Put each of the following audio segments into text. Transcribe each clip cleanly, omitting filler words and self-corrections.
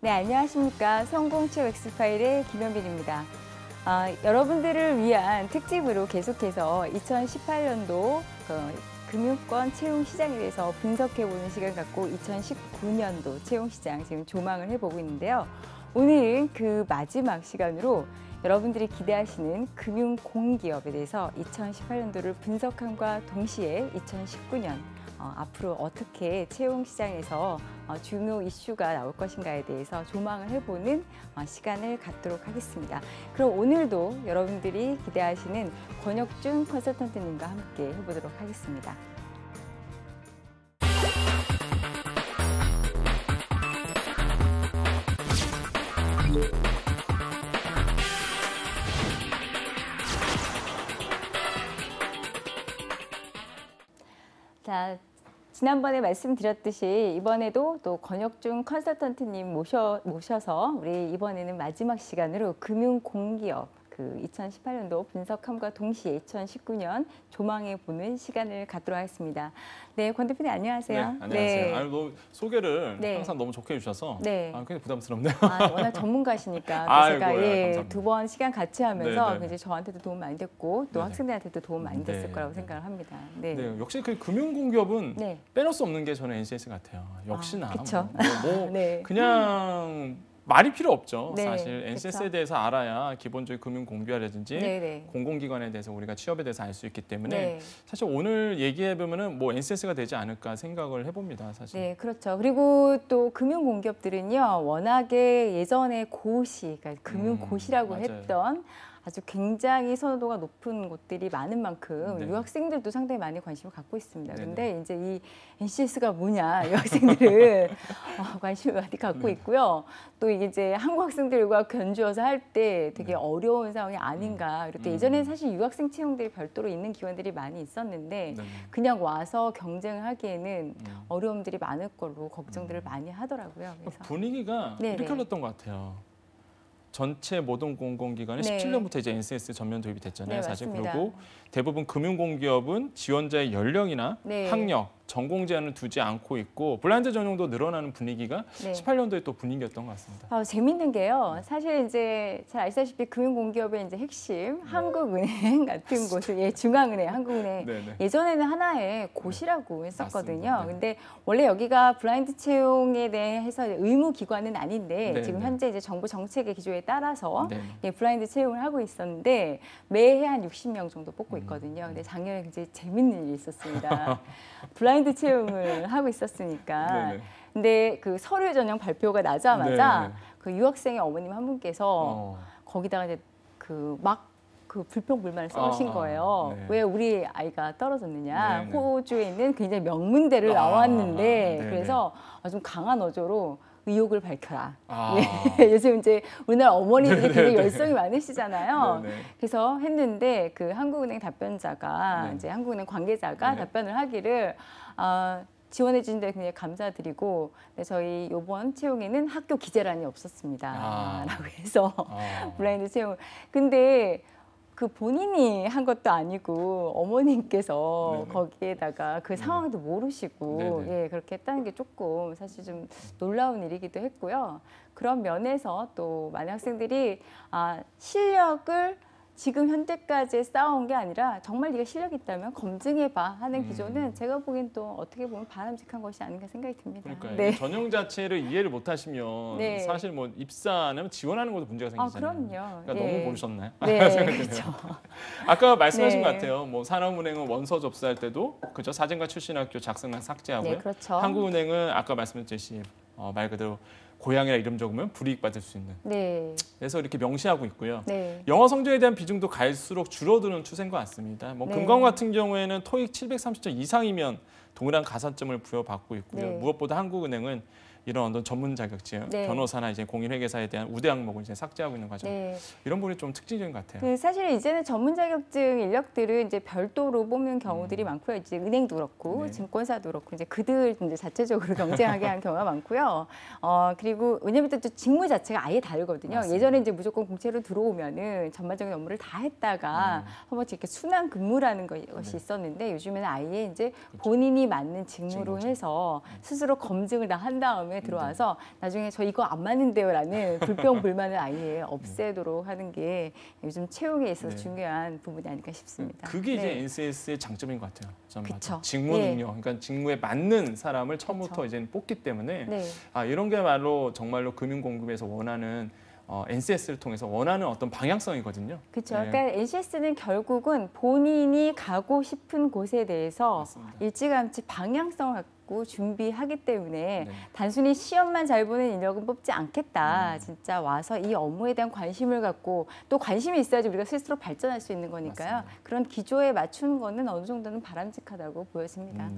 네, 안녕하십니까. 성공책 엑스파일의 김현빈입니다. 여러분들을 위한 특집으로 계속해서 2018년도 금융권 채용시장에 대해서 분석해보는 시간 갖고 2019년도 채용시장 지금 조망을 해보고 있는데요. 오늘은 그 마지막 시간으로 여러분들이 기대하시는 금융공기업에 대해서 2018년도를 분석함과 동시에 2019년 앞으로 어떻게 채용시장에서 중요 이슈가 나올 것인가에 대해서 조망을 해보는 시간을 갖도록 하겠습니다. 그럼 오늘도 여러분들이 기대하시는 권혁준 컨설턴트님과 함께 해보도록 하겠습니다. 자, 지난번에 말씀드렸듯이 이번에도 또 권혁준 컨설턴트님 모셔서 우리 이번에는 마지막 시간으로 금융공기업 2018년도 분석함과 동시에 2019년 조망해보는 시간을 갖도록 하겠습니다. 네, 권 대표님 안녕하세요. 네, 안녕하세요. 네. 너무 소개를 항상 너무 좋게 해주셔서 굉장히 부담스럽네요. 워낙 전문가시니까 제가 두 번 시간 같이 하면서 이제 저한테도 도움 많이 됐고 또 학생들한테도 도움 많이 됐을 거라고 생각을 합니다. 네, 역시 그 금융공기업은 빼놓을 수 없는 게 저는 NCS 같아요. 역시나 그렇죠. 그냥 말이 필요 없죠. 사실 NCS에 대해서 알아야 기본적인 금융공기업이라든지 공공기관에 대해서 우리가 취업에 대해서 알 수 있기 때문에 사실 오늘 얘기해 보면은 뭐 NCS가 되지 않을까 생각을 해봅니다. 사실. 네, 그렇죠. 그리고 또 금융공기업들은요, 워낙에 예전에 고시, 그러니까 금융고시라고 했던 아주 굉장히 선호도가 높은 곳들이 많은 만큼 유학생들도 상당히 많이 관심을 갖고 있습니다. 그런데 이제 이 NCS가 뭐냐, 유학생들은 관심을 많이 갖고 있고요. 또 이게 이제 한국 학생들과 견주어서 할 때 되게 어려운 상황이 아닌가. 그리고 예전에 사실 유학생 채용들이 별도로 있는 기관들이 많이 있었는데 그냥 와서 경쟁을 하기에는 어려움들이 많을 거로 걱정들을 많이 하더라고요. 그래서 분위기가 이렇게 흘렀던 것 같아요. 전체 모든 공공기관은 17년부터 이제 NCS 전면 도입이 됐잖아요. 사실 맞습니다. 그리고 대부분 금융공기업은 지원자의 연령이나 학력, 전공 제한을 두지 않고 있고 블라인드 전형도 늘어나는 분위기가 18년도에 또 분위기였던 것 같습니다. 재밌는 게요. 사실 이제 잘 아시다시피 금융공기업의 이제 핵심 한국은행 같은 곳을 중앙은행, 한국은행 예전에는 하나의 고시라고 했었거든요. 근데 원래 여기가 블라인드 채용에 대해서 의무 기관은 아닌데 지금 현재 이제 정부 정책의 기조에 따라서 블라인드 채용을 하고 있었는데 매해 한 60명 정도 뽑고 있거든요. 근데 작년에 굉장히 재밌는 일이 있었습니다. 블라인드 채용을 하고 있었으니까. 근데 그 서류 전형 발표가 나자마자 그 유학생의 어머님 한 분께서 거기다가 이제 그 불평불만을 써오신 거예요. 왜 우리 아이가 떨어졌느냐. 호주에 있는 굉장히 명문대를 나왔는데 그래서 좀 강한 어조로 의욕을 밝혀라. 요즘 이제 우리나라 어머니들이 되게 열성이 많으시잖아요. 그래서 했는데 그 한국은행 답변자가 이제 한국은행 관계자가 답변을 하기를 지원해 주신 데 굉장히 감사드리고 저희 이번 채용에는 학교 기재란이 없었습니다. 라고 해서 블라인드 채용. 근데 그 본인이 한 것도 아니고 어머님께서 거기에다가 그 상황도 모르시고 그렇게 했다는 게 조금 사실 좀 놀라운 일이기도 했고요. 그런 면에서 또 많은 학생들이 실력을 지금 현재까지 쌓아온 게 아니라 정말 네가 실력이 있다면 검증해봐 하는 기조는 제가 보기엔 또 어떻게 보면 바람직한 것이 아닌가 생각이 듭니다. 그러니까 전형 자체를 이해를 못하시면 사실 뭐 입사하면 지원하는 것도 문제가 생기잖아요. 그럼요. 그러니까 너무 모르셨나요? 그렇죠. 아까 말씀하신 것 같아요. 뭐 산업은행은 원서 접수할 때도 그죠 사진과 출신학교 작성란 삭제하고요. 그렇죠. 한국은행은 아까 말씀드렸듯이 말 그대로 고향이나 이름 적으면 불이익 받을 수 있는. 그래서 이렇게 명시하고 있고요. 영어 성적에 대한 비중도 갈수록 줄어드는 추세인 것 같습니다. 뭐 금강 같은 경우에는 토익 730점 이상이면 동일한 가산점을 부여받고 있고요. 무엇보다 한국은행은 이런 어떤 전문 자격증, 변호사나 이제 공인회계사에 대한 우대 항목을 이제 삭제하고 있는 과정. 이런 부분이 좀 특징적인 것 같아요. 사실 이제는 전문 자격증 인력들은 이제 별도로 뽑는 경우들이 많고요. 이제 은행도 그렇고 증권사도 그렇고 이제 그들 이제 자체적으로 경쟁하게 한 경우가 많고요. 그리고 왜냐면 또 직무 자체가 아예 다르거든요. 맞습니다. 예전에 이제 무조건 공채로 들어오면은 전반적인 업무를 다 했다가 한 번씩 이렇게 순환 근무라는 것이 있었는데 요즘에는 아예 이제 본인이 맞는 직무로 해서 스스로 검증을 다 한 다음에 다음에 들어와서 나중에 저 이거 안 맞는데요라는 불평 불만을 아예 없애도록 하는 게 요즘 채용에 있어서 중요한 부분이 아닐까 싶습니다. 그게 이제 NCS의 장점인 것 같아요. 그렇죠. 직무 능력, 그러니까 직무에 맞는 사람을 처음부터 이제 뽑기 때문에 이런 게 정말로 금융 공급에서 원하는 NCS를 통해서 원하는 어떤 방향성이거든요. 그렇죠. 그러니까 NCS는 결국은 본인이 가고 싶은 곳에 대해서 일찌감치 방향성을 갖고 준비하기 때문에 단순히 시험만 잘 보는 인력은 뽑지 않겠다. 진짜 와서 이 업무에 대한 관심을 갖고 또 관심이 있어야지 우리가 스스로 발전할 수 있는 거니까요. 맞습니다. 그런 기조에 맞추는 거는 어느 정도는 바람직하다고 보여집니다.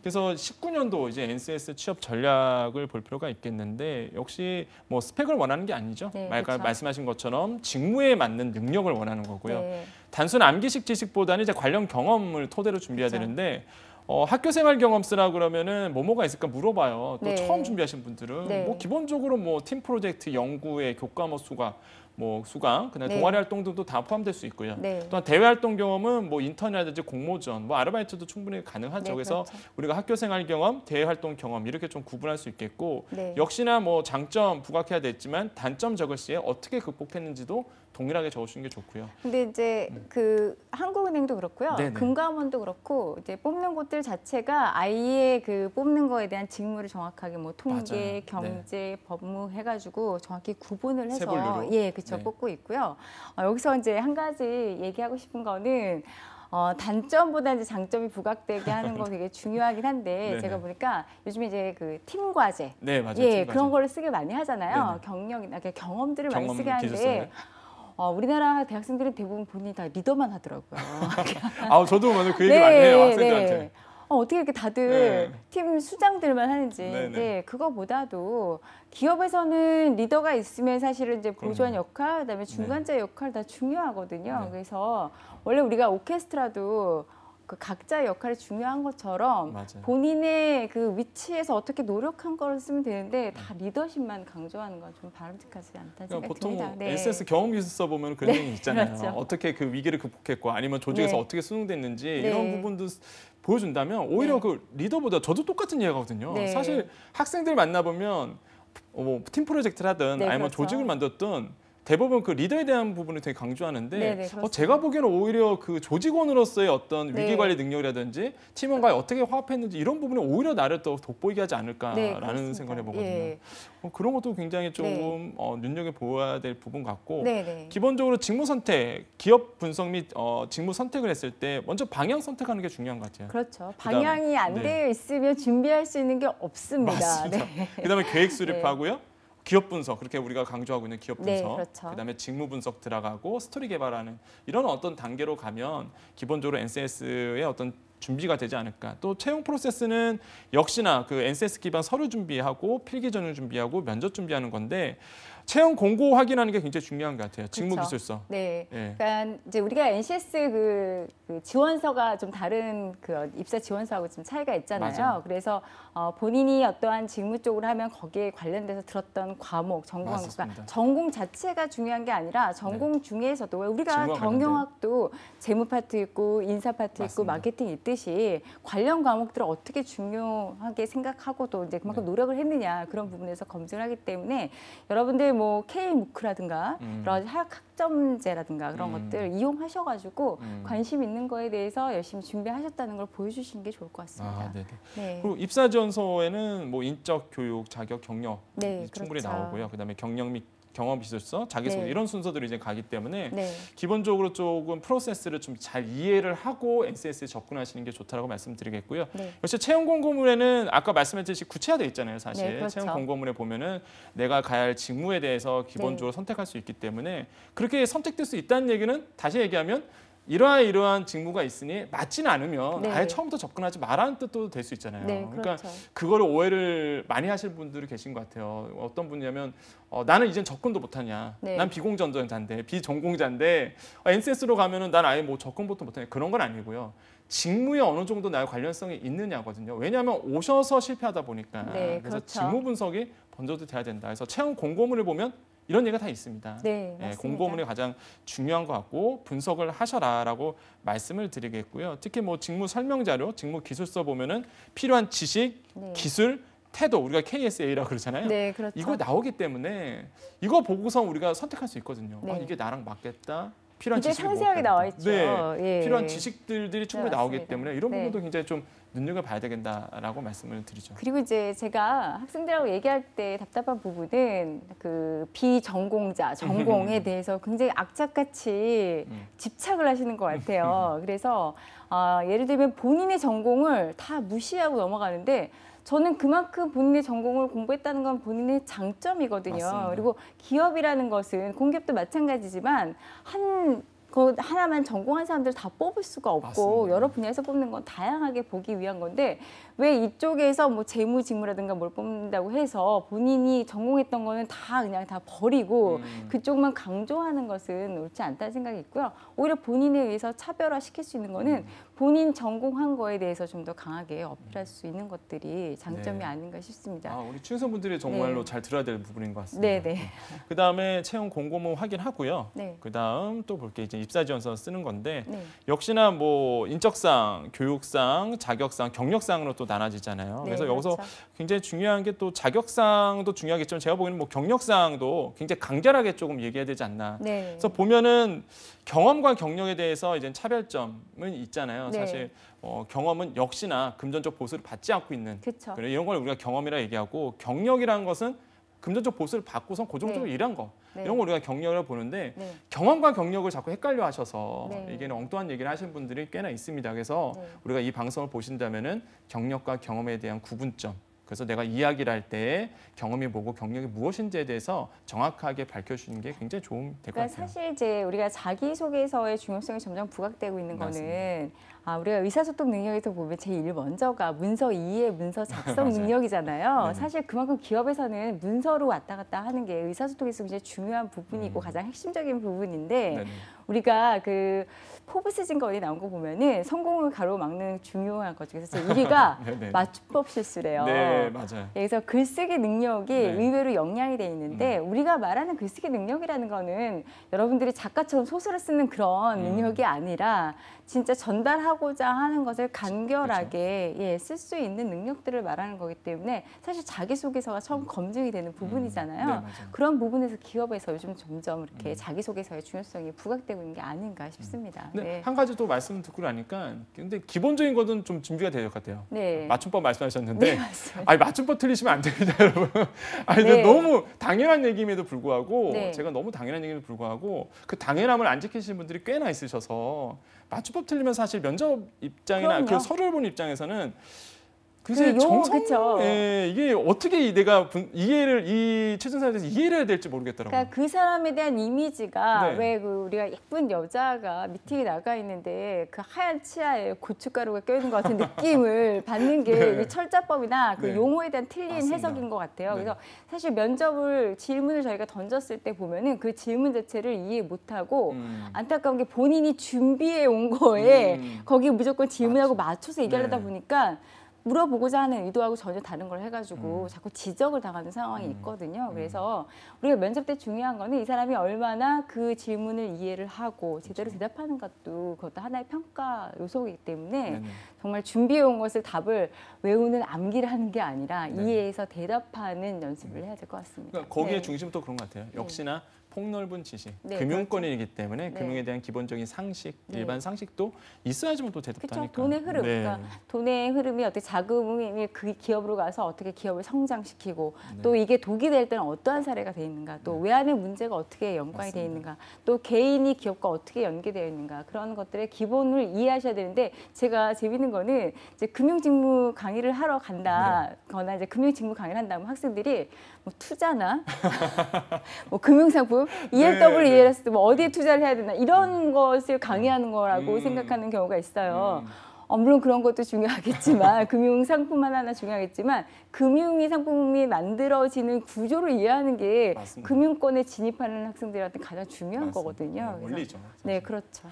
그래서 19년도 이제 NCS 취업 전략을 볼 필요가 있겠는데 역시 뭐 스펙을 원하는 게 아니죠. 그렇죠. 말씀하신 것처럼 직무에 맞는 능력을 원하는 거고요. 단순 암기식 지식보다는 이제 관련 경험을 토대로 준비해야 되는데 학교 생활 경험 쓰라 그러면은 뭐가 있을까 물어봐요. 또 처음 준비하신 분들은 뭐 기본적으로 뭐 팀 프로젝트, 연구회, 교과목 수강, 그다음에 동아리 활동 등도 다 포함될 수 있고요. 또한 대외 활동 경험은 뭐 인턴이라든지 공모전, 뭐 아르바이트도 충분히 가능하죠. 그래서 우리가 학교 생활 경험, 대외 활동 경험 이렇게 좀 구분할 수 있겠고 역시나 뭐 장점 부각해야 됐지만 단점 적을 시에 어떻게 극복했는지도 동일하게 적어주시는 게 좋고요. 근데 이제 그 한국은행도 그렇고요. 금감원도 그렇고 이제 뽑는 곳들 자체가 아예 그 뽑는 거에 대한 직무를 정확하게 뭐 통계, 경제, 법무 해가지고 정확히 구분을 해서 그렇죠. 뽑고 있고요. 여기서 이제 한 가지 얘기하고 싶은 거는 단점보다 이제 장점이 부각되게 하는 거 되게 중요하긴 한데 제가 보니까 요즘에 이제 그 팀 과제, 그런 거를 쓰게 많이 하잖아요. 경력이나 경험들을 많이 쓰게 하는데. 우리나라 대학생들은 대부분 본인이 다 리더만 하더라고요. 저도 오늘 그 얘기 많이 해요, 학생들한테. 어떻게 이렇게 다들 팀 수장들만 하는지. 근데 그거보다도 기업에서는 리더가 있으면 사실은 이제 보조한 역할, 그다음에 중간자 역할 다 중요하거든요. 그래서 원래 우리가 오케스트라도 그 각자의 역할이 중요한 것처럼 본인의 그 위치에서 어떻게 노력한 걸 쓰면 되는데 다 리더십만 강조하는 건 좀 바람직하지 않다는 생각이 보통 듭니다. SS 경험 기술서 보면 그런 얘기 있잖아요. 어떻게 그 위기를 극복했고 아니면 조직에서 어떻게 수능됐는지 이런 부분도 보여준다면 오히려 그 리더보다 저도 똑같은 이야기거든요. 사실 학생들 만나보면 팀 프로젝트를 하든 아니면 조직을 만들든 대부분 그 리더에 대한 부분을 되게 강조하는데 제가 보기에는 오히려 그 조직원으로서의 어떤 위기 관리 능력이라든지 팀원과 어떻게 화합했는지 이런 부분이 오히려 나를 더 돋보이게 하지 않을까라는 생각을 해보거든요. 그런 것도 굉장히 조금 눈여겨보아야 될 부분 같고 기본적으로 직무 선택, 기업 분석 및 직무 선택을 했을 때 먼저 방향 선택하는 게 중요한 것 같아요. 그렇죠. 방향이 안 되어 있으면 준비할 수 있는 게 없습니다. 맞습니다. 그다음에 계획 수립하고요. 기업 분석, 그렇게 우리가 강조하고 있는 기업 분석, 그다음에 직무 분석 들어가고 스토리 개발하는 이런 어떤 단계로 가면 기본적으로 NCS의 어떤 준비가 되지 않을까. 또 채용 프로세스는 역시나 그 NCS 기반 서류 준비하고 필기 전형 준비하고 면접 준비하는 건데 채용 공고 확인하는 게 굉장히 중요한 것 같아요. 직무 기술서. 그러니까 이제 우리가 NCS 그 지원서가 좀 다른 그 입사 지원서하고 좀 차이가 있잖아요. 그래서 본인이 어떠한 직무 쪽으로 하면 거기에 관련돼서 들었던 과목, 전공 자체가 중요한 게 아니라 전공 중에서도 우리가 경영학도 재무 파트 있고 인사 파트 있고 마케팅 있듯이 관련 과목들을 어떻게 중요하게 생각하고 또 이제 그만큼 노력을 했느냐 그런 부분에서 검증을 하기 때문에 여러분들 뭐 K무크라든가 여러 가지 학점제라든가 그런 것들 이용하셔가지고 관심 있는 거에 대해서 열심히 준비하셨다는 걸 보여주시는 게 좋을 것 같습니다. 그리고 입사 지원서에는 뭐 인적 교육, 자격, 경력 충분히 나오고요. 그다음에 경력 및 경험 기술서, 자기소개 이런 순서들이 이제 가기 때문에 기본적으로 조금 프로세스를 좀 잘 이해를 하고 NCS에 접근하시는 게 좋다라고 말씀드리겠고요. 역시 채용 공고문에는 아까 말씀하셨듯이 구체화되어 있잖아요, 사실. 채용 공고문에 보면은 내가 가야 할 직무에 대해서 기본적으로 선택할 수 있기 때문에 그렇게 선택될 수 있다는 얘기는 다시 얘기하면 이러한 직무가 있으니 맞지는 않으면 아예 처음부터 접근하지 말라는 뜻도 될 수 있잖아요. 그러니까 그거를 오해를 많이 하실 분들이 계신 것 같아요. 어떤 분이냐면 나는 이젠 접근도 못하냐. 난 비공전자인데 비전공자인데 NCS로 가면은 난 아예 뭐 접근부터 못하냐. 그런 건 아니고요. 직무에 어느 정도 나의 관련성이 있느냐거든요. 왜냐하면 오셔서 실패하다 보니까. 그래서 직무 분석이 먼저 돼야 된다. 그래서 채용 공고문을 보면 이런 얘기가 다 있습니다. 공고문이 가장 중요한 것 같고 분석을 하셔라라고 말씀을 드리겠고요. 특히 뭐 직무 설명 자료, 직무 기술서 보면은 필요한 지식, 기술, 태도, 우리가 KSA라고 그러잖아요. 네, 그렇죠. 이거 나오기 때문에 이거 보고서 우리가 선택할 수 있거든요. 네. 아, 이게 나랑 맞겠다. 필요한 굉장히 상세하게 나와 있죠. 네, 예. 필요한 지식들이 충분히 네, 나오기 때문에 이런 네. 부분도 굉장히 좀 눈여겨봐야 되겠다라고 말씀을 드리죠. 그리고 이제 제가 학생들하고 얘기할 때 답답한 부분은 그 비전공자, 전공에 대해서 굉장히 악착같이 집착을 하시는 것 같아요. 그래서 예를 들면 본인의 전공을 다 무시하고 넘어가는데 저는 그만큼 본인의 전공을 공부했다는 건 본인의 장점이거든요. 맞습니다. 그리고 기업이라는 것은 공기업도 마찬가지지만 그 하나만 전공한 사람들 다 뽑을 수가 없고 맞습니다. 여러 분야에서 뽑는 건 다양하게 보기 위한 건데 왜 이쪽에서 뭐 재무직무라든가 뭘 뽑는다고 해서 본인이 전공했던 거는 다 그냥 다 버리고 그쪽만 강조하는 것은 옳지 않다는 생각이 있고요. 오히려 본인에 의해서 차별화시킬 수 있는 거는 본인 전공한 거에 대해서 좀 더 강하게 어필할 수 있는 것들이 장점이 아닌가 싶습니다. 우리 취준생분들이 정말로 잘 들어야 될 부분인 것 같습니다. 네네. 그다음에 채용 공고문 확인하고요. 네. 그다음 또 볼 게 이제 입사지원서 쓰는 건데 네. 역시나 뭐 인적상, 교육상, 자격상, 경력상으로 또 나눠지잖아요. 네, 그래서 여기서 그렇죠. 굉장히 중요한 게 또 자격상도 중요하겠지만 제가 보기에는 뭐 경력상도 굉장히 간결하게 조금 얘기해야 되지 않나. 네. 그래서 보면은 경험과 경력에 대해서 이제 차별점은 있잖아요. 네. 사실 경험은 역시나 금전적 보수를 받지 않고 있는. 그쵸. 그래 이런 걸 우리가 경험이라 얘기하고 경력이라는 것은 금전적 보수를 받고선 고정적으로 네. 일한 거. 네. 이런 걸 우리가 경력이라고 보는데 네. 경험과 경력을 자꾸 헷갈려 하셔서 네. 이게 엉뚱한 얘기를 하시는 분들이 꽤나 있습니다. 그래서 네. 우리가 이 방송을 보신다면은 경력과 경험에 대한 구분점. 그래서 내가 이야기를 할 때 경험이 뭐고 경력이 무엇인지에 대해서 정확하게 밝혀주는 게 굉장히 좋은 될 것 그러니까 같아요. 사실 이제 우리가 자기소개서의 중요성이 점점 부각되고 있는 거는 우리가 의사소통 능력에서 보면 제일 먼저가 문서 이해, 문서 작성 능력이잖아요. 네네. 사실 그만큼 기업에서는 문서로 왔다 갔다 하는 게 의사소통에서 굉장히 중요한 부분이고 가장 핵심적인 부분인데 네네. 우리가 그 포브스 증거에 나온 거 보면은 성공을 가로막는 중요한 것 중에서 제 1위가 맞춤법 실수래요. 네, 맞아요. 그래서 글쓰기 능력이 네. 의외로 영향이 돼 있는데 우리가 말하는 글쓰기 능력이라는 거는 여러분들이 작가처럼 소설을 쓰는 그런 능력이 아니라 진짜 전달하고자 하는 것을 간결하게 쓸 수 있는 능력들을 말하는 거기 때문에 사실 자기소개서가 처음 검증이 되는 부분이잖아요. 네, 그런 부분에서 기업에서 요즘 점점 이렇게 자기소개서의 중요성이 부각되고 있는 게 아닌가 싶습니다. 네. 한 가지 또 말씀 듣고 나니까 근데 기본적인 것은 좀 준비가 될 것 같아요. 네. 맞춤법 말씀하셨는데 네, 맞습니다. 아니 맞춤법 틀리시면 안 됩니다, 여러분. 아니 네. 너무 당연한 얘기임에도 불구하고 네. 제가 너무 당연한 얘기임에도 불구하고 그 당연함을 안 지키시는 분들이 꽤나 있으셔서 맞춤법 틀리면 사실 면접 입장이나 그 서류를 보는 입장에서는 글쎄 정성, 이게 어떻게 내가 이 최선사에 대해서 이해를 해야 될지 모르겠더라고요. 그러니까 그 사람에 대한 이미지가 왜 그 우리가 예쁜 여자가 미팅에 나가 있는데 그 하얀 치아에 고춧가루가 껴있는 것 같은 느낌을 받는 게 이 철자법이나 그 용어에 대한 틀린 맞습니다. 해석인 것 같아요. 그래서 사실 질문을 저희가 던졌을 때 보면은 그 질문 자체를 이해 못하고 안타까운 게 본인이 준비해 온 거에 거기 무조건 질문하고 맞춰서 얘기하려다 보니까 물어보고자 하는 의도하고 전혀 다른 걸 해가지고 자꾸 지적을 당하는 상황이 있거든요. 그래서 우리가 면접 때 중요한 거는 이 사람이 얼마나 그 질문을 이해를 하고 제대로 대답하는 것도 그것도 하나의 평가 요소이기 때문에 정말 준비해온 것을 답을 외우는 암기를 하는 게 아니라 이해해서 대답하는 연습을 해야 될 것 같습니다. 그러니까 거기에 중심도 그런 것 같아요. 역시나 폭넓은 지식, 금융권이기 때문에 금융에 대한 기본적인 상식, 일반 상식도 있어야지만 또 대답도 하니까. 돈의 흐름, 그러니까 돈의 흐름이 어떻게 자금이 그 기업으로 가서 어떻게 기업을 성장시키고 또 이게 독이 될 때는 어떠한 사례가 돼 있는가, 또 외환의 문제가 어떻게 연관이 돼 있는가, 또 개인이 기업과 어떻게 연계되어 있는가 그런 것들의 기본을 이해하셔야 되는데 제가 재밌는 거는 이제 금융직무 강의를 하러 간다거나 이제 금융직무 강의를 한다면 학생들이 뭐 투자나 뭐 금융상품 ELW, ELS 뭐 어디에 투자를 해야 되나 이런 것을 강의하는 거라고 생각하는 경우가 있어요. 물론 그런 것도 중요하겠지만 금융 상품 하나하나 중요하겠지만 금융이 상품이 만들어지는 구조를 이해하는 게 금융권에 진입하는 학생들한테 가장 중요한 거거든요. 원리죠. 네, 그렇죠.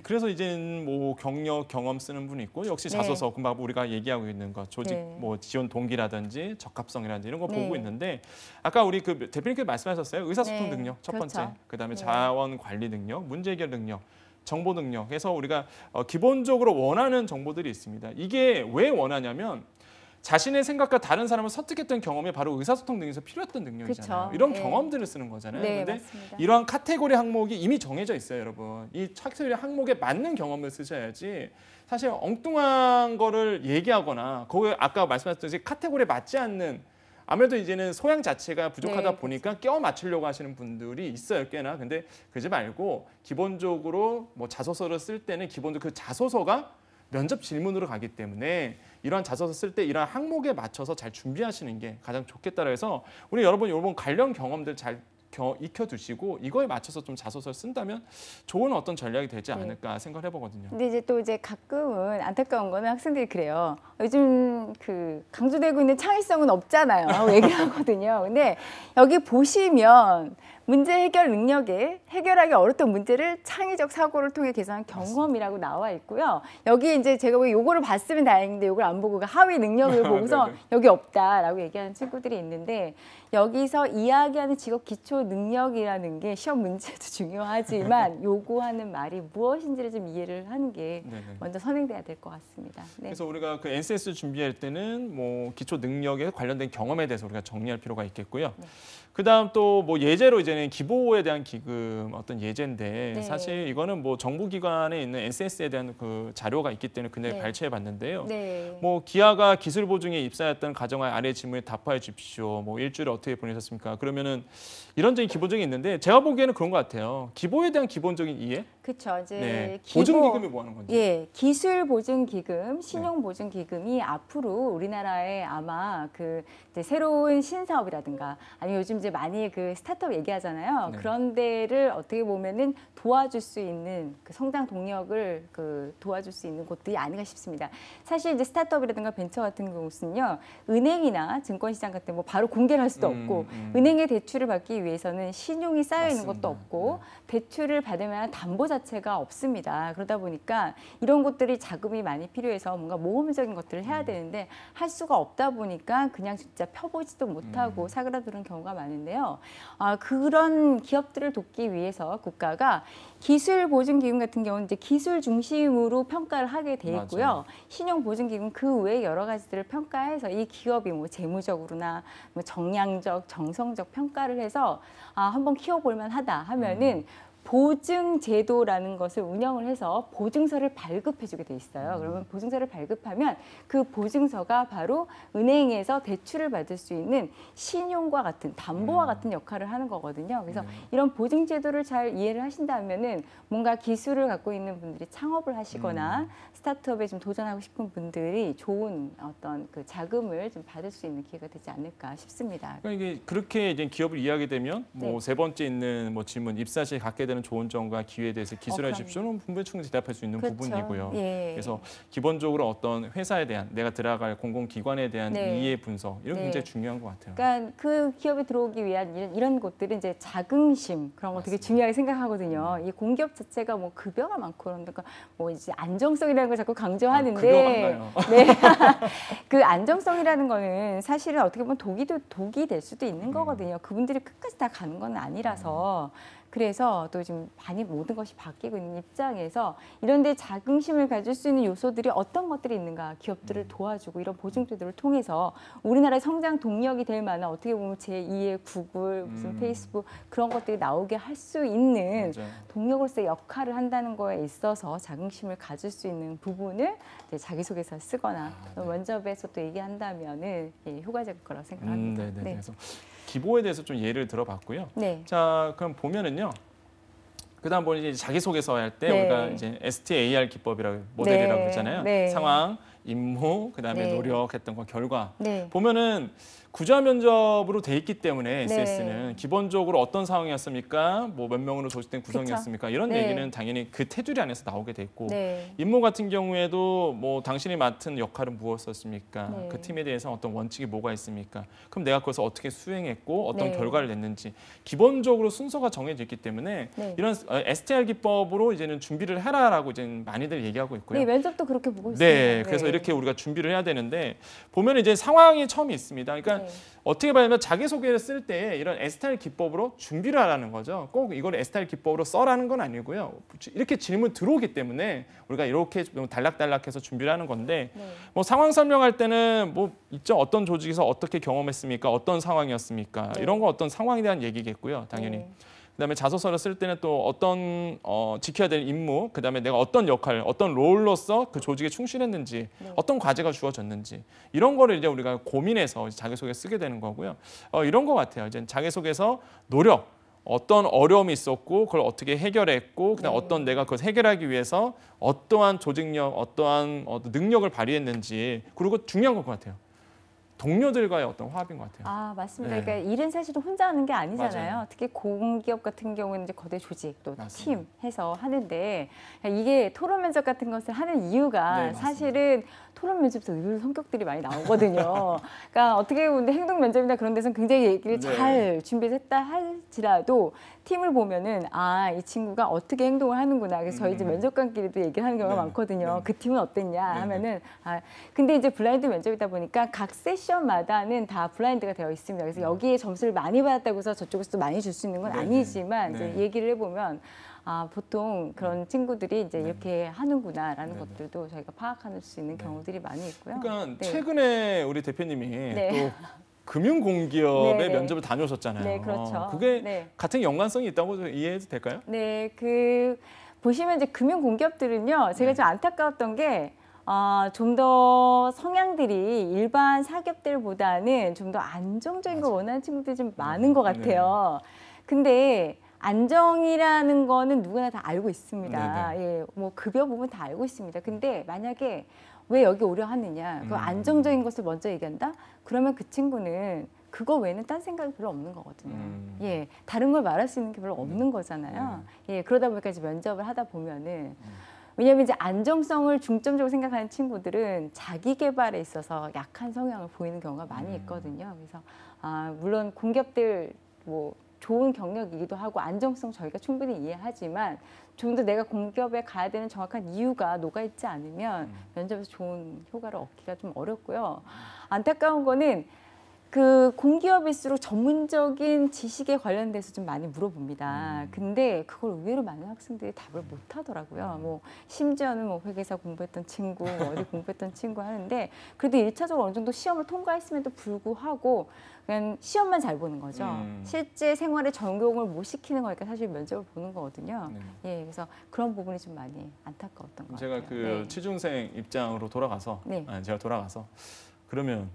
그래서 이제 뭐 경력, 경험 쓰는 분이 있고 역시 자소서 금방 우리가 얘기하고 있는 거 조직 뭐 지원 동기라든지 적합성이라든지 이런 거 보고 있는데 아까 우리 그 대표님께서 말씀하셨어요. 의사소통 능력 첫 번째, 그다음에 자원 관리 능력, 문제 해결 능력. 정보 능력 해서 우리가 기본적으로 원하는 정보들이 있습니다. 이게 왜 원하냐면 자신의 생각과 다른 사람을 설득했던 경험이 바로 의사소통 등에서 필요했던 능력이잖아요. 그쵸. 이런 네. 경험들을 쓰는 거잖아요. 네, 근데 맞습니다. 이러한 카테고리 항목이 이미 정해져 있어요, 여러분. 이 카테고리 항목에 맞는 경험을 쓰셔야지 사실 엉뚱한 거를 얘기하거나 거기 아까 말씀하셨듯이 카테고리에 맞지 않는 아무래도 이제는 소양 자체가 부족하다 보니까 껴 맞추려고 하시는 분들이 있어요, 꽤나. 근데 그러지 말고 기본적으로 뭐 자소서를 쓸 때는 기본적으로 그 자소서가 면접 질문으로 가기 때문에 이러한 자소서 쓸 때 이러한 항목에 맞춰서 잘 준비하시는 게 가장 좋겠다 해서 우리 여러분 이번 관련 경험들 잘 익혀두시고 이거에 맞춰서 좀 자소서를 쓴다면 좋은 어떤 전략이 되지 않을까 생각을 해보거든요. 근데 이제 가끔은 안타까운 거는 학생들이 그래요. 요즘 그 강조되고 있는 창의성은 없잖아요. 하고 얘기를 하거든요. 근데 여기 보시면 문제 해결 능력에 해결하기 어렵던 문제를 창의적 사고를 통해 개선한 경험이라고 나와 있고요. 여기 이제 제가 왜 요거를 봤으면 다행인데 요걸 안 보고 하위 능력을 보고서 여기 없다라고 얘기하는 친구들이 있는데 여기서 이야기하는 직업 기초 능력이라는 게 시험 문제도 중요하지만 요구하는 말이 무엇인지를 좀 이해를 하는 게 먼저 선행돼야 될 것 같습니다. 네. 그래서 우리가 그 NCS 준비할 때는 뭐 기초 능력에 관련된 경험에 대해서 우리가 정리할 필요가 있겠고요. 그다음 또 뭐 예제로 이제는 기보에 대한 기금 어떤 예제인데 사실 이거는 뭐 정부기관에 있는 NCS에 대한 그 자료가 있기 때문에 그냥 발췌해 봤는데요. 뭐 기아가 기술 보증에 입사했던 가정의 아래 질문에 답하여 주십시오. 뭐 일주일에 어떻게 보내셨습니까? 그러면은 이런적인 기본적인 있는데 제가 보기에는 그런 것 같아요. 기보에 대한 기본적인 이해? 그렇죠. 이제 네. 보증기금이 뭐 하는 건지. 예, 기술 보증기금, 신용 보증기금이 앞으로 우리나라에 아마 그 이제 새로운 신사업이라든가 아니면 요즘 이제 많이 그 스타트업 얘기하잖아요. 그런 데를 어떻게 보면은 도와줄 수 있는 그 성장 동력을 그 도와줄 수 있는 곳들이 아닌가 싶습니다. 사실 이제 스타트업이라든가 벤처 같은 경우는요, 은행이나 증권시장 같은 뭐 바로 공개를 할 수도 없고 은행의 대출을 받기 위해서는 신용이 쌓여 있는 것도 없고 대출을 받을 만한 담보 자체가 없습니다. 그러다 보니까 이런 것들이 자금이 많이 필요해서 뭔가 모험적인 것들을 해야 되는데 할 수가 없다 보니까 그냥 진짜 펴보지도 못하고 사그라드는 경우가 많은데요. 그런 기업들을 돕기 위해서 국가가 기술 보증기금 같은 경우는 이제 기술 중심으로 평가를 하게 돼 있고요. 맞아요. 신용 보증기금 그 외에 여러 가지들을 평가해서 이 기업이 뭐 재무적으로나 뭐 정량적, 정성적 평가를 해서 한번 키워볼 만하다 하면은 보증 제도라는 것을 운영을 해서 보증서를 발급해주게 돼 있어요. 그러면 보증서를 발급하면 그 보증서가 바로 은행에서 대출을 받을 수 있는 신용과 같은 담보와 같은 역할을 하는 거거든요. 그래서 이런 보증 제도를 잘 이해를 하신다면은 뭔가 기술을 갖고 있는 분들이 창업을 하시거나 스타트업에 좀 도전하고 싶은 분들이 좋은 어떤 그 자금을 좀 받을 수 있는 기회가 되지 않을까 싶습니다. 그러니까 이게 그렇게 이제 기업을 이해하게 되면 뭐 세 번째 있는 뭐 질문 입사 시에 갖게 되는 좋은 점과 기회에 대해서 기술해 주십시오는 분명히 충분히 대답할 수 있는 부분이고요. 그래서 기본적으로 어떤 회사에 대한 내가 들어갈 공공기관에 대한 이해 분석 이런 게 굉장히 중요한 것 같아요. 그러니까 그 기업에 들어오기 위한 이런 곳들은 이제 자긍심 그런 거 되게 중요하게 생각하거든요. 이 공기업 자체가 뭐 급여가 많고 그러니까 뭐 이제 안정성이라는 걸 자꾸 강조하는데 그 안정성이라는 거는 사실은 어떻게 보면 독이 될 수도 있는 거거든요. 그분들이 끝까지 다 가는 건 아니라서. 그래서 또 지금 많이 모든 것이 바뀌고 있는 입장에서 이런 데 자긍심을 가질 수 있는 요소들이 어떤 것들이 있는가 기업들을 도와주고 이런 보증제도를 통해서 우리나라의 성장 동력이 될 만한 어떻게 보면 제2의 구글, 무슨 페이스북 그런 것들이 나오게 할 수 있는 동력으로서의 역할을 한다는 거에 있어서 자긍심을 가질 수 있는 부분을 이제 자기소개서 쓰거나 면접에서 또 얘기한다면은 효과적일 거라고 생각합니다. 그래서 기보에 대해서 좀 예를 들어봤고요. 자, 그럼 보면은요. 그다음 보니 이제 자기소개서 할 때 우리가 이제 STAR 기법이라고 모델이라고 그러잖아요. 상황, 임무, 그다음에 노력했던 거 결과. 보면은 구조화 면접으로 돼 있기 때문에 SS는 기본적으로 어떤 상황이었습니까? 뭐 몇 명으로 조직된 구성이었습니까? 이런 얘기는 당연히 그 테두리 안에서 나오게 돼 있고 임무 같은 경우에도 뭐 당신이 맡은 역할은 무엇이었습니까? 그 팀에 대해서 어떤 원칙이 뭐가 있습니까? 그럼 내가 그것을 어떻게 수행했고 어떤 결과를 냈는지 기본적으로 순서가 정해져 있기 때문에 이런 STR 기법으로 이제는 준비를 해라라고 이제 많이들 얘기하고 있고요. 면접도 그렇게 보고 있습니다. 그래서 이렇게 우리가 준비를 해야 되는데 보면 이제 상황이 처음에 있습니다. 그러니까 그러니까 어떻게 보면 자기소개를 쓸 때 이런 S타일 기법으로 준비를 하라는 거죠. 꼭 이걸 S타일 기법으로 써라는 건 아니고요. 이렇게 질문 들어오기 때문에 우리가 이렇게 좀 단락단락해서 준비를 하는 건데 뭐 상황 설명할 때는 뭐 있죠. 어떤 조직에서 어떻게 경험했습니까? 어떤 상황이었습니까? 이런 거 어떤 상황에 대한 얘기겠고요. 당연히. 그다음에 자소서를 쓸 때는 또 어떤 지켜야 될 임무, 그다음에 내가 어떤 역할, 어떤 롤로서 그 조직에 충실했는지, 어떤 과제가 주어졌는지 이런 거를 이제 우리가 고민해서 자기소개 쓰게 되는 거고요. 이런 거 같아요. 이제 자기소개에서 노력, 어떤 어려움이 있었고 그걸 어떻게 해결했고, 그다음 어떤 내가 그걸 해결하기 위해서 어떠한 조직력, 어떠한 능력을 발휘했는지, 그리고 중요한 것 같아요. 동료들과의 어떤 화합인 것 같아요. 아, 맞습니다. 그러니까 일은 사실 혼자 하는 게 아니잖아요. 맞아요. 특히 공기업 같은 경우는 이제 거대 조직 또 팀 해서 하는데, 이게 토론 면접 같은 것을 하는 이유가 사실은 토론 면접에서 의외로 성격들이 많이 나오거든요. 그러니까 어떻게 보면 행동 면접이나 그런 데서는 굉장히 얘기를 잘 준비했다 할지라도 팀을 보면은 아, 이 친구가 어떻게 행동을 하는구나. 그래서 저희 이제 면접관끼리도 얘기를 하는 경우가 많거든요. 그 팀은 어땠냐 하면은 근데 이제 블라인드 면접이다 보니까 각 세션마다는 다 블라인드가 되어 있습니다. 그래서 여기에 점수를 많이 받았다고 해서 저쪽에서 또 많이 줄 수 있는 건 아니지만 이제 얘기를 해보면 아, 보통 그런 친구들이 이제 이렇게 하는구나라는 것들도 저희가 파악할 수 있는 경우들이 많이 있고요. 그러니까 최근에 우리 대표님이 또 금융공기업의 면접을 다녀오셨잖아요. 네, 그렇죠. 그게 같은 연관성이 있다고 이해해도 될까요? 네, 보시면 이제 금융공기업들은요, 제가 좀 안타까웠던 게 좀 더 성향들이 일반 사기업들보다는 좀 더 안정적인 걸 원하는 친구들이 좀 많은 것 같아요. 근데 안정이라는 거는 누구나 다 알고 있습니다. 예, 뭐 급여 부분 다 알고 있습니다. 근데 만약에 왜 여기 오려 하느냐, 그 안정적인 것을 먼저 얘기한다? 그러면 그 친구는 그거 외에는 딴 생각이 별로 없는 거거든요. 예, 다른 걸 말할 수 있는 게 별로 없는 거잖아요. 예, 그러다 보니까 이제 면접을 하다 보면은 왜냐하면 이제 안정성을 중점적으로 생각하는 친구들은 자기 개발에 있어서 약한 성향을 보이는 경우가 많이 있거든요. 그래서 물론 공기업들 뭐 좋은 경력이기도 하고 안정성 저희가 충분히 이해하지만 좀 더 내가 공기업에 가야 되는 정확한 이유가 녹아있지 않으면 면접에서 좋은 효과를 얻기가 좀 어렵고요. 안타까운 거는 그 공기업일수록 전문적인 지식에 관련돼서 좀 많이 물어봅니다. 근데 그걸 의외로 많은 학생들이 답을 못 하더라고요. 뭐 심지어는 뭐 회계사 공부했던 친구, 뭐 어디 공부했던 친구 하는데 그래도 1차적으로 어느 정도 시험을 통과했음에도 불구하고 그냥 시험만 잘 보는 거죠. 실제 생활에 적용을 못 시키는 거니까 사실 면접을 보는 거거든요. 예, 그래서 그런 부분이 좀 많이 안타까웠던 것 같아요. 제가 그 취준생 입장으로 돌아가서 제가 돌아가서 그러면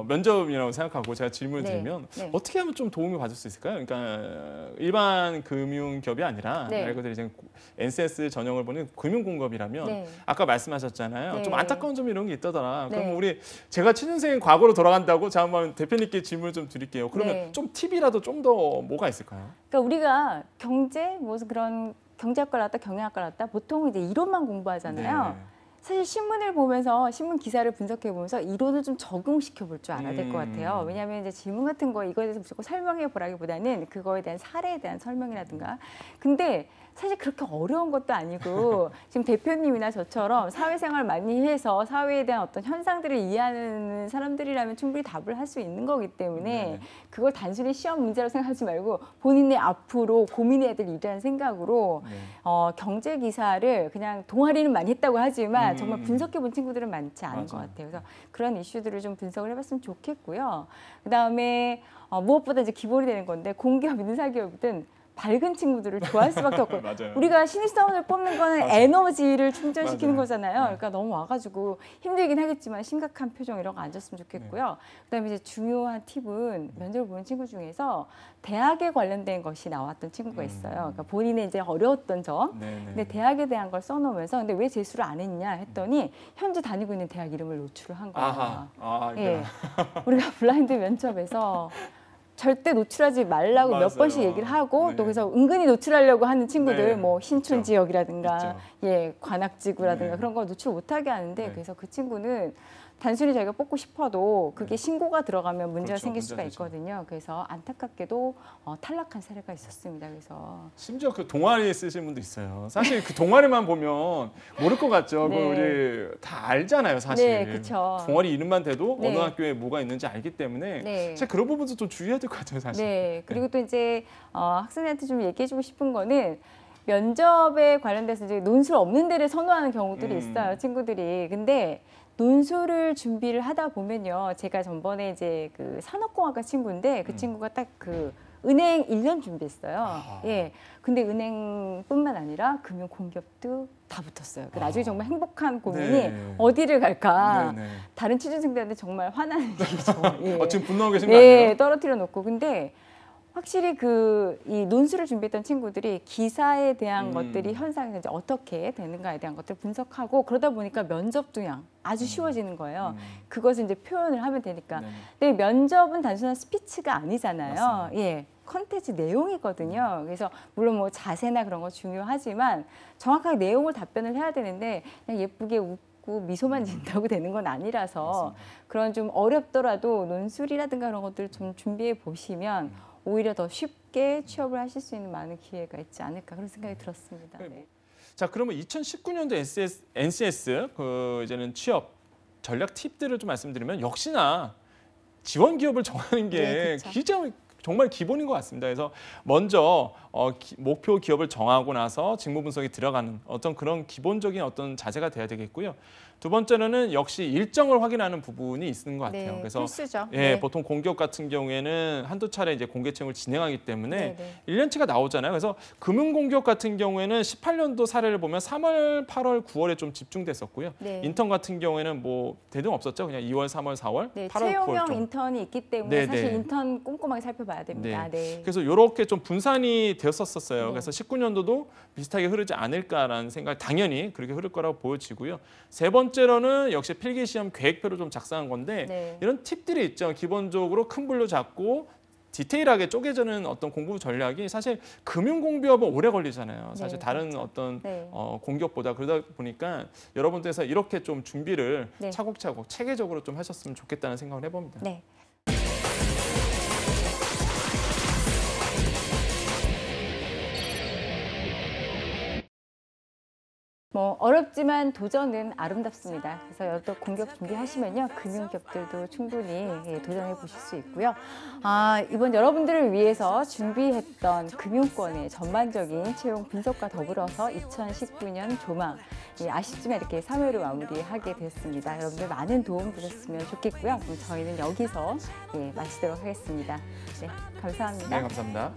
면접이라고 생각하고 제가 질문을 드리면 어떻게 하면 좀 도움을 받을 수 있을까요? 그러니까 일반 금융기업이 아니라 말 그대로 이제 NCS 전형을 보는 금융공기업이라면 아까 말씀하셨잖아요. 좀 안타까운 점이 이런 게 있다더라. 그럼 제가 취준생 과거로 돌아간다고 제가 한번 대표님께 질문을 좀 드릴게요. 그러면 좀 팁이라도 좀 더 뭐가 있을까요? 그러니까 우리가 경제 무슨 그런 경제학과를 나왔다 경영학과를 나왔다 보통 이제 이론만 공부하잖아요. 사실 신문을 보면서 신문 기사를 분석해 보면서 이론을 좀 적용시켜 볼 줄 알아야 될 것 같아요. 왜냐하면 이제 질문 같은 거 이거에 대해서 무조건 설명해 보라기보다는 그거에 대한 사례에 대한 설명이라든가. 근데 사실 그렇게 어려운 것도 아니고 지금 대표님이나 저처럼 사회생활 많이 해서 사회에 대한 어떤 현상들을 이해하는 사람들이라면 충분히 답을 할 수 있는 거기 때문에 그걸 단순히 시험 문제로 생각하지 말고 본인의 앞으로 고민해야 될 일이라는 생각으로 경제 기사를 그냥 동아리는 많이 했다고 하지만 정말 분석해 본 친구들은 많지 않은 것 같아요. 그래서 그런 이슈들을 좀 분석을 해봤으면 좋겠고요. 그다음에 무엇보다 이제 기본이 되는 건데 공기업이든 사기업이든 밝은 친구들을 좋아할 수밖에 없고 우리가 신입사원을 뽑는 거는 에너지를 충전시키는 거잖아요. 그러니까 너무 와가지고 힘들긴 하겠지만 심각한 표정 이런 거 안 줬으면 좋겠고요. 그다음에 이제 중요한 팁은 면접을 보는 친구 중에서 대학에 관련된 것이 나왔던 친구가 있어요. 그러니까 본인의 이제 어려웠던 점, 근데 대학에 대한 걸 써놓으면서 근데 왜 재수를 안 했냐 했더니 현재 다니고 있는 대학 이름을 노출을 한 거예요. 예, 우리가 블라인드 면접에서 절대 노출하지 말라고 몇 번씩 얘기를 하고 또 그래서 은근히 노출하려고 하는 친구들 뭐 신촌 지역이라든가 관악지구라든가 그런 거 노출 못하게 하는데 그래서 그 친구는 단순히 저희가 뽑고 싶어도 그게 신고가 들어가면 문제가 그렇죠, 생길 수가 있거든요. 그래서 안타깝게도 탈락한 사례가 있었습니다. 그래서 심지어 그 동아리 쓰시는 분도 있어요. 사실 그 동아리만 보면 모를 것 같죠. 네. 우리 다 알잖아요, 사실. 네, 그렇죠. 동아리 이름만 대도 네. 어느 학교에 뭐가 있는지 알기 때문에 네. 제가 그런 부분도 좀 주의해야 될 것 같아요, 사실. 네, 그리고 또 이제 학생들한테 좀 얘기해주고 싶은 거는 면접에 관련돼서 이제 논술 없는 데를 선호하는 경우들이 있어요, 친구들이. 근데 논술을 준비를 하다 보면요, 제가 전번에 이제 그 산업공학과 친구인데 그 친구가 딱 그 은행 1년 준비했어요. 예. 근데 은행뿐만 아니라 금융 공기업도 다 붙었어요. 나중에 정말 행복한 고민이 네. 어디를 갈까. 네네. 다른 취준생들한테 정말 화나는 얘기죠. 예. 지금 분노하고 계신 거 아니에요? 예, 떨어뜨려 놓고. 근데 확실히 이 논술을 준비했던 친구들이 기사에 대한 것들이 현상이 이제 어떻게 되는가에 대한 것들을 분석하고 그러다 보니까 면접도 그냥 아주 쉬워지는 거예요. 그것을 이제 표현을 하면 되니까. 네. 근데 면접은 단순한 스피치가 아니잖아요. 맞습니다. 예. 컨텐츠 내용이거든요. 그래서 물론 뭐 자세나 그런 거 중요하지만 정확하게 내용을 답변을 해야 되는데 그냥 예쁘게 웃고 미소만 짓는다고 되는 건 아니라서 맞습니다. 그런 좀 어렵더라도 논술이라든가 그런 것들을 좀 준비해 보시면 오히려 더 쉽게 취업을 하실 수 있는 많은 기회가 있지 않을까 그런 생각이 들었습니다. 네. 자, 그러면 2019년도 NCS 이제는 취업 전략 팁들을 좀 말씀드리면 역시나 지원 기업을 정하는 게 네, 정말 기본인 것 같습니다. 그래서 먼저 목표 기업을 정하고 나서 직무 분석이 들어가는 어떤 그런 기본적인 어떤 자세가 돼야 되겠고요. 두 번째로는 역시 일정을 확인하는 부분이 있는 것 같아요. 네, 그래서 필수죠. 예, 네. 보통 공기업 같은 경우에는 한두 차례 이제 공개 채용을 진행하기 때문에 네. 1년치가 나오잖아요. 그래서 금융공기업 같은 경우에는 18년도 사례를 보면 3월, 8월, 9월에 좀 집중됐었고요. 네. 인턴 같은 경우에는 뭐 대등 없었죠. 그냥 2월, 3월, 4월, 네, 8월, 채용형 9월 좀. 인턴이 있기 때문에 사실 인턴 꼼꼼하게 살펴봐야 됩니다. 네. 그래서 이렇게 좀 분산이 되었었어요. 그래서 19년도도 비슷하게 흐르지 않을까라는 생각, 당연히 그렇게 흐를 거라고 보여지고요. 세 번째로는 역시 필기시험 계획표를 좀 작성한 건데 이런 팁들이 있죠. 기본적으로 큰 불로 잡고 디테일하게 쪼개지는 어떤 공부 전략이 사실 금융공기업은 오래 걸리잖아요. 사실 다른 그렇죠. 어떤 공기업보다. 그러다 보니까 여러분들께서 이렇게 좀 준비를 차곡차곡 체계적으로 좀 하셨으면 좋겠다는 생각을 해봅니다. 네. 뭐 어렵지만 도전은 아름답습니다. 그래서 여러 공기업 준비하시면요, 금융기업들도 충분히 도전해 보실 수 있고요. 이번 여러분들을 위해서 준비했던 금융권의 전반적인 채용 분석과 더불어서 2019년 조망, 아쉽지만 이렇게 3회로 마무리하게 됐습니다. 여러분들 많은 도움 주셨으면 좋겠고요. 그럼 저희는 여기서 마치도록 하겠습니다. 네, 감사합니다. 네, 감사합니다.